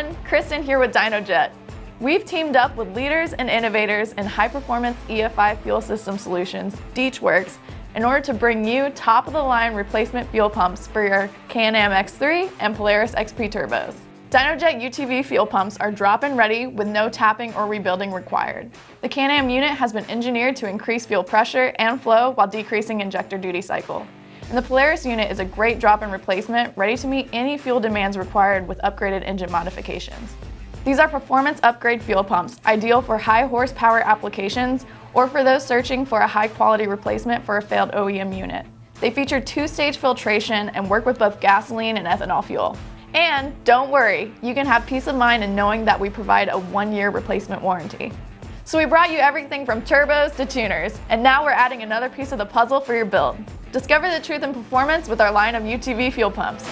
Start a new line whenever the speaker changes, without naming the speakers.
everyone, Kristen here with Dynojet. We've teamed up with leaders and innovators in high-performance EFI fuel system solutions, Dynojet, in order to bring you top-of-the-line replacement fuel pumps for your Can-Am X3 and Polaris XP turbos. Dynojet UTV fuel pumps are drop-in ready with no tapping or rebuilding required. The Can-Am unit has been engineered to increase fuel pressure and flow while decreasing injector duty cycle. And the Polaris unit is a great drop-in replacement ready to meet any fuel demands required with upgraded engine modifications. These are performance upgrade fuel pumps, ideal for high horsepower applications or for those searching for a high-quality replacement for a failed OEM unit. They feature two-stage filtration and work with both gasoline and ethanol fuel. And don't worry, you can have peace of mind in knowing that we provide a 1-year replacement warranty. So we brought you everything from turbos to tuners, and now we're adding another piece of the puzzle for your build. Discover the truth in performance with our line of UTV fuel pumps.